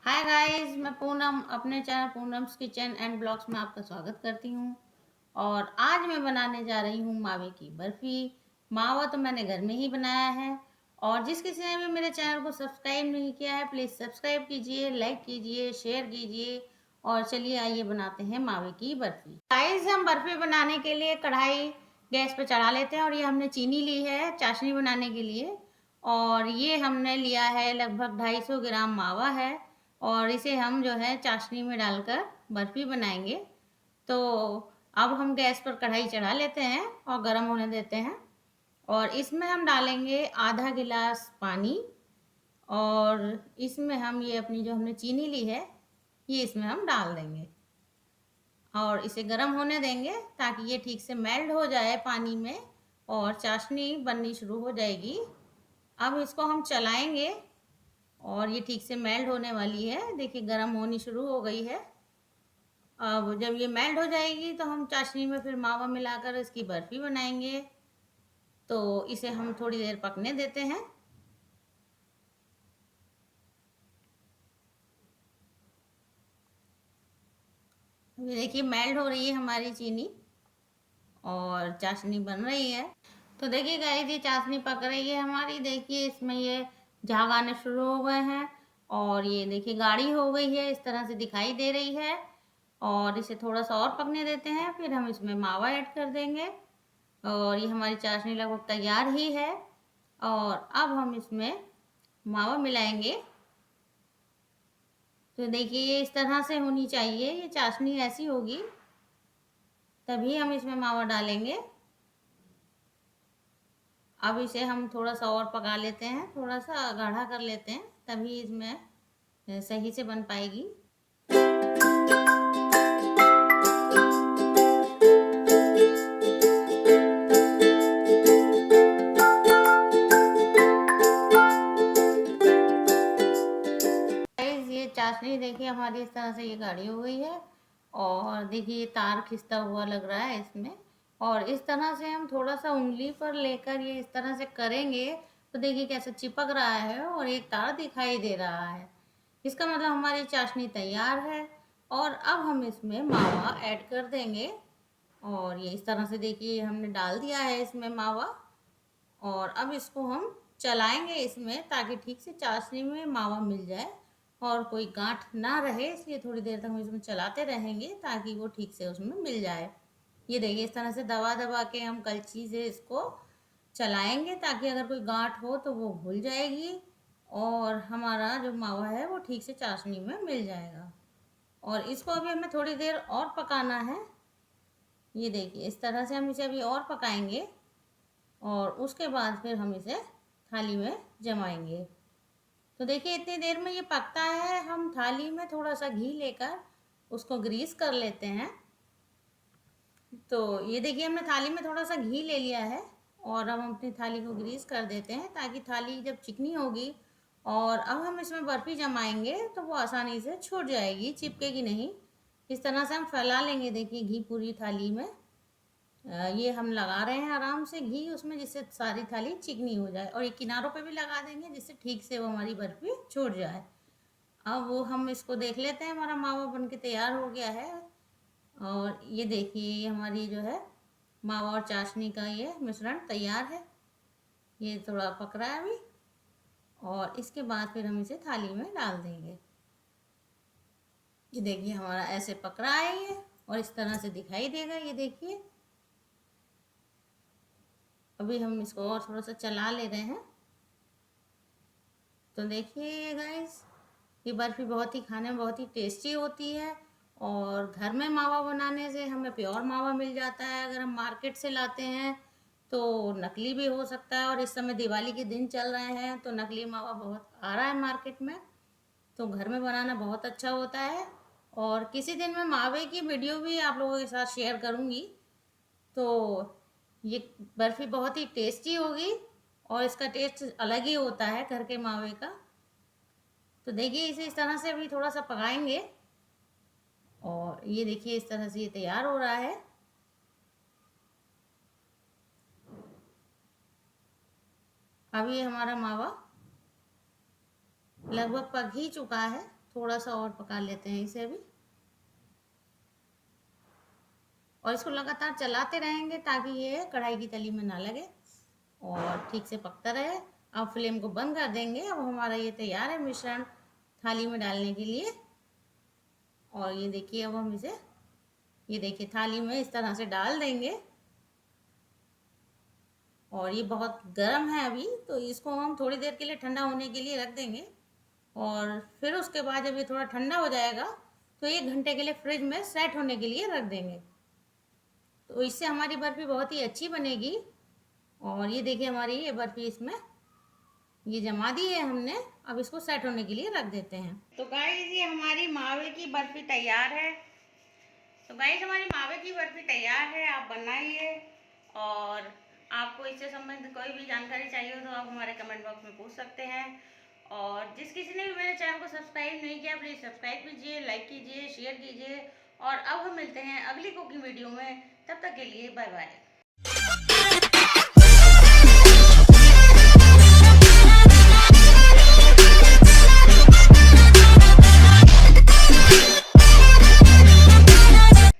Hi guys, मैं पूनम अपने channel Poonam's kitchen and blogs में आपका स्वागत करती हूँ। और आज मैं बनाने जा रही हूँ मावे की बर्फ़ी। मावा तो मैंने घर में ही बनाया है। और जिस किसी ने भी मेरे चैनल को सब्सक्राइब नहीं किया है, प्लीज़ सब्सक्राइब कीजिए, लाइक कीजिए, शेयर कीजिए। और चलिए आइए बनाते हैं मावे की बर्फ़ी। गाइस, हम बर्फ़ी बनाने के लिए कढ़ाई गैस पे चढ़ा लेते हैं। और ये हमने चीनी ली है चाशनी बनाने के लिए। और ये हमने लिया है लगभग 250 ग्राम मावा है। और इसे हम जो है चाशनी में डालकर बर्फ़ी बनाएंगे। तो अब हम गैस पर कढ़ाई चढ़ा लेते हैं और गर्म होने देते हैं। और इसमें हम डालेंगे आधा गिलास पानी। और इसमें हम ये अपनी जो हमने चीनी ली है ये इसमें हम डाल देंगे और इसे गर्म होने देंगे ताकि ये ठीक से मेल्ट हो जाए पानी में और चाशनी बननी शुरू हो जाएगी। अब इसको हम चलाएंगे और ये ठीक से मेल्ट होने वाली है। देखिए गर्म होनी शुरू हो गई है। अब जब ये मेल्ट हो जाएगी तो हम चाशनी में फिर मावा मिलाकर इसकी बर्फ़ी बनाएंगे। तो इसे हम थोड़ी देर पकने देते हैं। ये देखिए मेल्ट हो रही है हमारी चीनी और चाशनी बन रही है। तो देखिए गाइस, ये चाशनी पक रही है हमारी। देखिए इसमें ये झाग आने शुरू हो गए हैं और ये देखिए गाढ़ी हो गई है, इस तरह से दिखाई दे रही है। और इसे थोड़ा सा और पकने देते हैं, फिर हम इसमें मावा ऐड कर देंगे। और ये हमारी चाशनी लगभग तैयार ही है। और अब हम इसमें मावा मिलाएंगे। तो देखिए ये इस तरह से होनी चाहिए, ये चाशनी ऐसी होगी तभी हम इसमें मावा डालेंगे। अब इसे हम थोड़ा सा और पका लेते हैं, थोड़ा सा गाढ़ा कर लेते हैं, तभी इसमें सही से बन पाएगी। ये चाशनी देखिए हमारी इस तरह से ये गाढ़ी हो गई है। और देखिए ये तार खिंचता हुआ लग रहा है इसमें। और इस तरह से हम थोड़ा सा उंगली पर लेकर ये इस तरह से करेंगे तो देखिए कैसे चिपक रहा है और एक तार दिखाई दे रहा है। इसका मतलब हमारी चाशनी तैयार है। और अब हम इसमें मावा ऐड कर देंगे। और ये इस तरह से देखिए हमने डाल दिया है इसमें मावा। और अब इसको हम चलाएंगे इसमें ताकि ठीक से चाशनी में मावा मिल जाए और कोई गांठ ना रहे, इसलिए थोड़ी देर तक हम इसमें चलाते रहेंगे ताकि वो ठीक से उसमें मिल जाए। ये देखिए इस तरह से दबा दबा के हम कलछी से इसको चलाएंगे ताकि अगर कोई गांठ हो तो वो भूल जाएगी और हमारा जो मावा है वो ठीक से चाशनी में मिल जाएगा। और इसको अभी हमें थोड़ी देर और पकाना है। ये देखिए इस तरह से हम इसे अभी और पकाएंगे और उसके बाद फिर हम इसे थाली में जमाएंगे। तो देखिए इतनी देर में ये पकता है, हम थाली में थोड़ा सा घी लेकर उसको ग्रीस कर लेते हैं। तो ये देखिए हमने थाली में थोड़ा सा घी ले लिया है और अब हम अपनी थाली को ग्रीस कर देते हैं ताकि थाली जब चिकनी होगी और अब हम इसमें बर्फ़ी जमाएंगे तो वो आसानी से छूट जाएगी, चिपकेगी नहीं। इस तरह से हम फैला लेंगे देखिए घी पूरी थाली में। ये हम लगा रहे हैं आराम से घी उसमें, जिससे सारी थाली चिकनी हो जाए। और ये किनारों पे भी लगा देंगे जिससे ठीक से वो हमारी बर्फ़ी छूट जाए। अब वो हम इसको देख लेते हैं, हमारा मावा बन के तैयार हो गया है। और ये देखिए ये हमारी जो है मावा और चाशनी का ये मिश्रण तैयार है। ये थोड़ा पक रहा है अभी और इसके बाद फिर हम इसे थाली में डाल देंगे। ये देखिए हमारा ऐसे पक रहा है ये और इस तरह से दिखाई देगा। ये देखिए अभी हम इसको और थोड़ा सा चला ले रहे हैं। तो देखिए गाइस, ये बर्फ़ी बहुत ही खाने में बहुत ही टेस्टी होती है। और घर में मावा बनाने से हमें प्योर मावा मिल जाता है। अगर हम मार्केट से लाते हैं तो नकली भी हो सकता है। और इस समय दिवाली के दिन चल रहे हैं तो नकली मावा बहुत आ रहा है मार्केट में। तो घर में बनाना बहुत अच्छा होता है। और किसी दिन मैं मावे की वीडियो भी आप लोगों के साथ शेयर करूँगी। तो ये बर्फ़ी बहुत ही टेस्टी होगी और इसका टेस्ट अलग ही होता है घर के मावे का। तो देखिए इसे इस तरह से अभी थोड़ा सा पकाएंगे और ये देखिए इस तरह से ये तैयार हो रहा है। अब ये हमारा मावा लगभग पक ही चुका है, थोड़ा सा और पका लेते हैं इसे अभी, और इसको लगातार चलाते रहेंगे ताकि ये कढ़ाई की तली में ना लगे और ठीक से पकता रहे। अब फ्लेम को बंद कर देंगे। अब हमारा ये तैयार है मिश्रण थाली में डालने के लिए। और ये देखिए, अब हम इसे, ये देखिए, थाली में इस तरह से डाल देंगे। और ये बहुत गर्म है अभी, तो इसको हम थोड़ी देर के लिए ठंडा होने के लिए रख देंगे। और फिर उसके बाद जब ये थोड़ा ठंडा हो जाएगा तो 1 घंटे के लिए फ्रिज में सेट होने के लिए रख देंगे। तो इससे हमारी बर्फ़ी बहुत ही अच्छी बनेगी। और ये देखिए, हमारी ये बर्फ़ी इसमें ये जमा दी है हमने। अब इसको सेट होने के लिए रख देते हैं। तो गाइस, ये हमारी मावे की बर्फ़ी तैयार है। तो गाइस, हमारी मावे की बर्फ़ी तैयार है, आप बनाइए। और आपको इससे संबंधित कोई भी जानकारी चाहिए हो तो आप हमारे कमेंट बॉक्स में पूछ सकते हैं। और जिस किसी ने भी मेरे चैनल को सब्सक्राइब नहीं किया, प्लीज़ सब्सक्राइब कीजिए, लाइक कीजिए, शेयर कीजिए। और अब हम मिलते हैं अगली कुकिंग वीडियो में। तब तक के लिए बाय बाय।